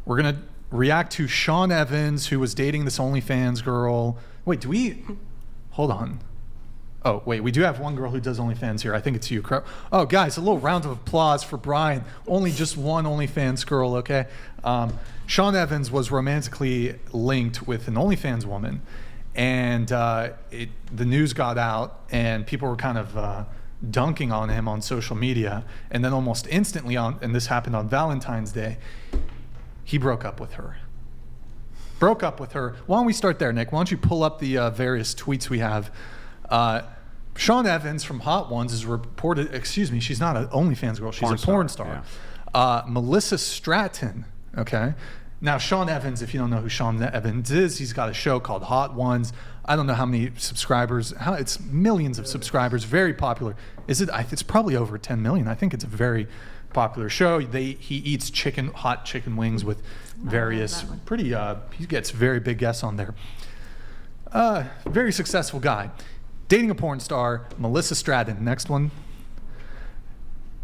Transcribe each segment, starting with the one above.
We're going to react to Sean Evans, who was dating this OnlyFans girl. Wait, hold on. Oh, wait, we do have one girl who does OnlyFans here. I think it's you. Oh, guys, a little round of applause for Brian. Only just one OnlyFans girl, okay? Sean Evans was romantically linked with an OnlyFans woman, and the news got out, and people were kind of dunking on him on social media, and then almost instantly, and this happened on Valentine's Day, he broke up with her. Broke up with her. Why don't we start there, Nick? Why don't you pull up the various tweets we have? Sean Evans from Hot Ones is reported, she's not an OnlyFans girl, she's a porn star. Yeah. Melissa Stratton, okay? Now, Sean Evans, if you don't know who Sean Evans is, he's got a show called Hot Ones. I don't know how many subscribers, it's millions of subscribers, very popular. It's probably over 10 million. I think it's a very popular show. He eats hot chicken wings with various he gets very big guests on there. Very successful guy. Dating a porn star, Melissa Stratton. Next one.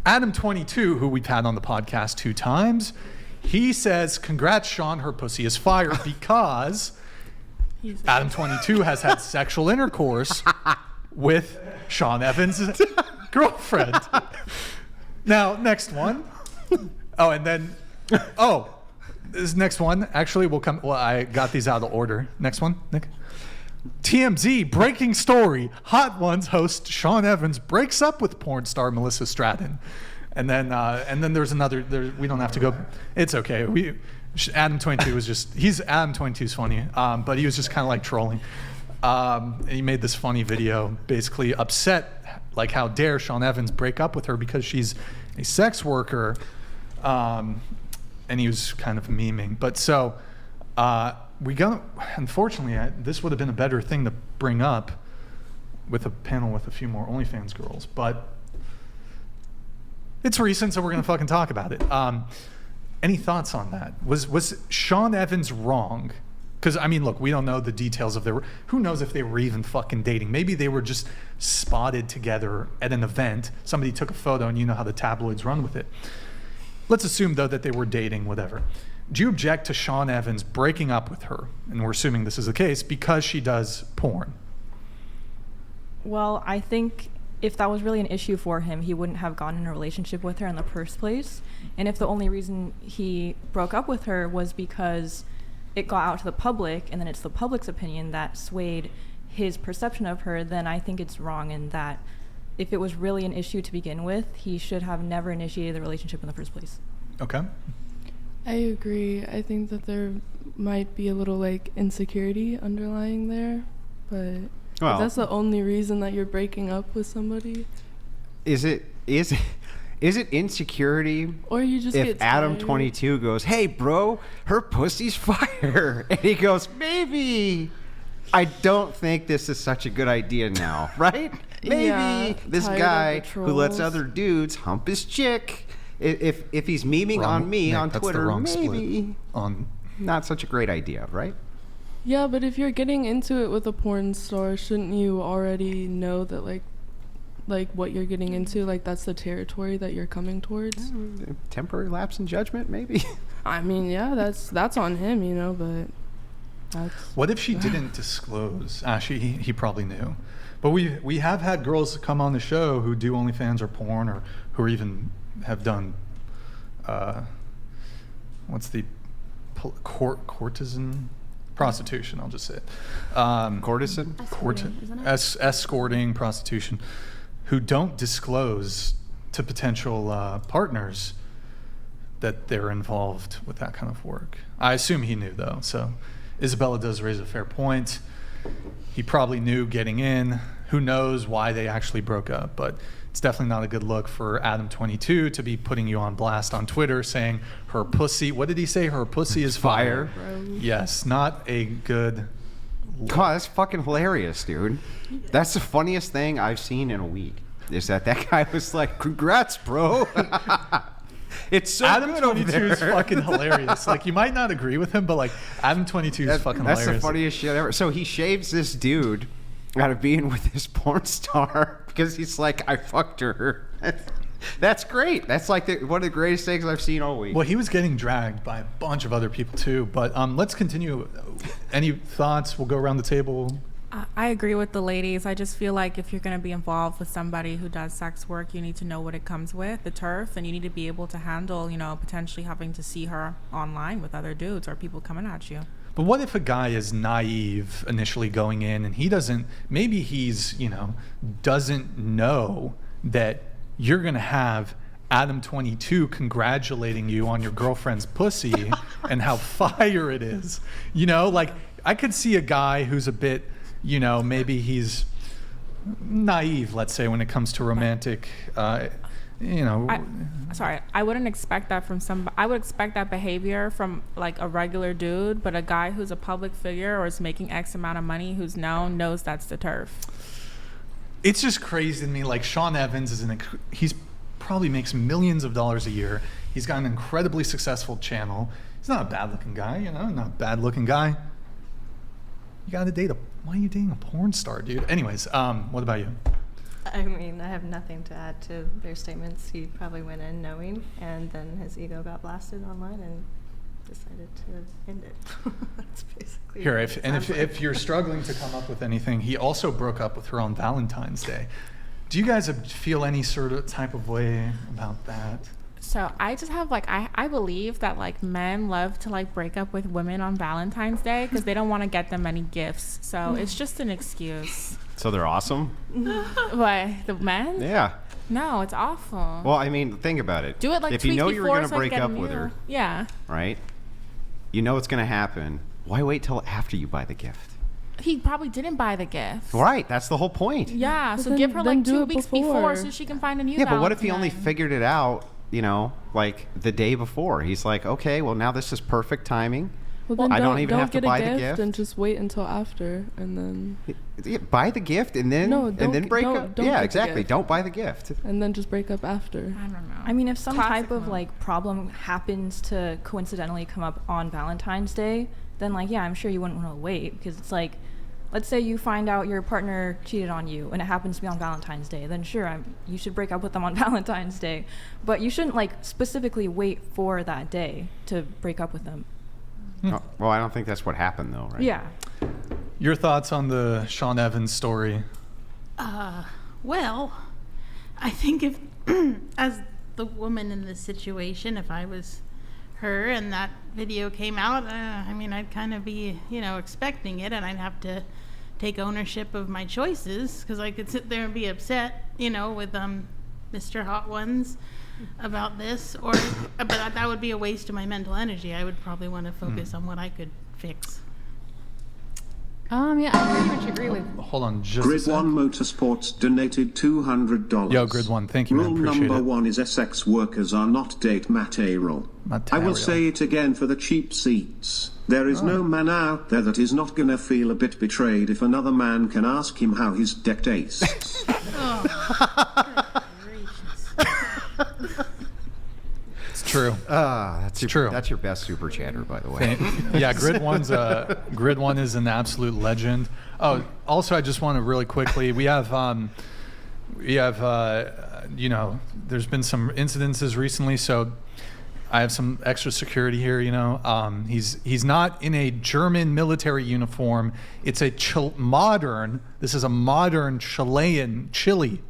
Adam22, who we've had on the podcast 2 times. He says, congrats, Sean, her pussy is fire because Adam22 has had sexual intercourse with Sean Evans' girlfriend. Now, next one. Oh, and then, this next one, actually, I got these out of order. Next one, Nick. TMZ, breaking story. Hot Ones host Sean Evans breaks up with porn star Melissa Stratton. And then there's another, we don't have to go, it's okay. Adam22 was Adam22's funny, but he was just kind of like trolling. And he made this funny video, basically upset, like how dare Sean Evans break up with her because she's a sex worker. And he was kind of memeing. But so, unfortunately, this would have been a better thing to bring up with a panel with a few more OnlyFans girls, but it's recent, so we're going to fucking talk about it. Any thoughts on that? Was Sean Evans wrong? Because, I mean, look, we don't know the details of who knows if they were even fucking dating. Maybe they were just spotted together at an event. Somebody took a photo, and you know how the tabloids run with it. Let's assume, though, that they were dating, whatever. Do you object to Sean Evans breaking up with her? And we're assuming this is the case because she does porn. Well, I think if that was really an issue for him, he wouldn't have gotten in a relationship with her in the first place. And if the only reason he broke up with her was because it got out to the public, and then it's the public's opinion that swayed his perception of her, then I think it's wrong in that if it was really an issue to begin with, he should have never initiated the relationship in the first place. Okay. I agree. I think that there might be a little insecurity underlying there, but if that's the only reason that you're breaking up with somebody. Is it insecurity? Or you just if Adam22 goes, hey bro, her pussy's fire, and he goes, maybe I don't think this is such a good idea now, right? Maybe this guy who lets other dudes hump his chick. If he's memeing on me on Twitter, maybe not such a great idea, right? Yeah, but if you're getting into it with a porn star, shouldn't you already know that like what you're getting into, that's the territory that you're coming towards? Temporary lapse in judgment, maybe. I mean, yeah, that's on him, but that's. What if she didn't disclose? Actually, he probably knew. But we have had girls come on the show who do OnlyFans or porn, or who are even have done what's the courtesan prostitution, I'll just say it. Courtesan? Escorting, prostitution, who don't disclose to potential partners that they're involved with that kind of work. I assume he knew, though, so Isabella does raise a fair point. He probably knew getting in. Who knows why they actually broke up, but it's definitely not a good look for Adam22 to be putting you on blast on Twitter saying her pussy, what did he say? Her pussy is fire. Yes, not a good look. God, that's fucking hilarious, dude. That's the funniest thing I've seen in a week, is that guy was like, congrats, bro. It's so Adam22 is fucking hilarious. You might not agree with him, but Adam22 is fucking hilarious. That's the funniest shit ever. So he shaves this dude out of being with this porn star because he's like, I fucked her. That's great. That's like one of the greatest things I've seen all week. Well, he was getting dragged by a bunch of other people too. But let's continue. Any thoughts? We'll go around the table. I agree with the ladies. I just feel like if you're going to be involved with somebody who does sex work, you need to know what it comes with, the turf, and you need to be able to handle, potentially having to see her online with other dudes or people coming at you. But what if a guy is naive initially going in and he doesn't, maybe he's, doesn't know that you're going to have Adam 22 congratulating you on your girlfriend's pussy and how fire it is. Like I could see a guy who's a bit, maybe he's naive, let's say, when it comes to romantic, I wouldn't expect that from I would expect that behavior from like a regular dude, but a guy who's a public figure or is making X amount of money, who's knows that's the turf. It's just crazy to me. Like Sean Evans he's probably makes millions of dollars a year. He's got an incredibly successful channel. He's not a bad looking guy, not a bad looking guy. You gotta why are you dating a porn star, dude? Anyways, what about you? I mean, I have nothing to add to their statements. He probably went in knowing, and then his ego got blasted online and decided to end it. That's basically here. what it sounds like. If you're struggling to come up with anything, he also broke up with her on Valentine's Day. Do you guys feel any sort of type of way about that? So I just have I believe that men love to break up with women on Valentine's Day because they don't want to get them any gifts. So it's just an excuse. So they're awesome? What, the men? Yeah. No, it's awful. Well, I mean, think about it. Do it if 2 you weeks know you were before, going to so break get up a with meal. her, Yeah. right? You know it's going to happen. Why wait till after you buy the gift? He probably didn't buy the gift. Right, that's the whole point. Yeah, But so then- give her then 2 do it weeks before. before so she can find a new Yeah, but what if he only Valentine. figured it out, the day before? He's like, okay, well, now this is perfect timing. Well, then I don't even have to get a buy the gift. and just wait until after, and then Yeah, buy the gift and then break up. don't Yeah, get the exactly. gift. Don't buy the gift. just break up after. I don't know. I mean, if some Classic type of move. problem happens to coincidentally come up on Valentine's Day, then I'm sure you wouldn't want to wait, because it's like, let's say you find out your partner cheated on you and it happens to be on Valentine's Day, then sure, you should break up with them on Valentine's Day, but you shouldn't specifically wait for that day to break up with them. Oh, well, I don't think that's what happened, though, right? Yeah. Your thoughts on the Sean Evans story? Well, I think if, as the woman in this situation, if I was her and that video came out, I'd kind of be, expecting it, and I'd have to take ownership of my choices, because I could sit there and be upset, with Mr. Hot Ones about this, but that would be a waste of my mental energy. I would probably want to focus on what I could fix. Yeah, I pretty much agree with. Hold on, just a Grid sec. 1 Motorsports donated $200. Yo, Grid 1, thank you, man. Rule Appreciate number it. 1 is sex workers are not date material. I will say it again for the cheap seats. There is no man out there that is not gonna feel a bit betrayed if another man can ask him how his deck tastes. It's true. That's true. That's your best super chatter, by the way. Yeah, Grid 1 is an absolute legend. Oh, also, I just want to really quickly, we have there's been some incidences recently, so I have some extra security here. He's not in a German military uniform. It's a modern Chile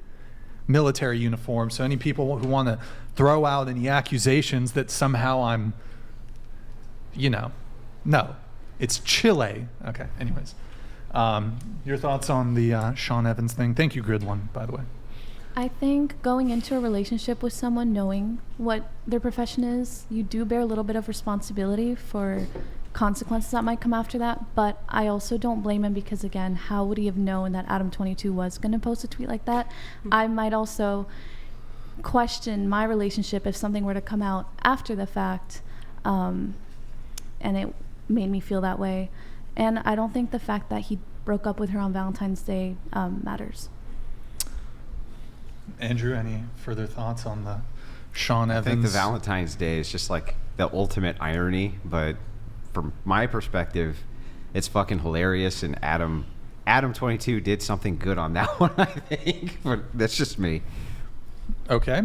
military uniform. So any people who want to throw out any accusations that somehow I'm, no, it's Chile. Okay. Anyways, your thoughts on the Sean Evans thing? Thank you, Grid 1, by the way. I think going into a relationship with someone, knowing what their profession is, you do bear a little bit of responsibility for consequences that might come after that. But I also don't blame him, because again, how would he have known that Adam 22 was going to post a tweet like that? I might also question my relationship if something were to come out after the fact, and it made me feel that way. And I don't think the fact that he broke up with her on Valentine's Day matters. Andrew, any further thoughts on the Sean Evans? I think the Valentine's Day is just like the ultimate irony, but from my perspective, it's fucking hilarious. And Adam 22 did something good on that one, I think. But that's just me. Okay.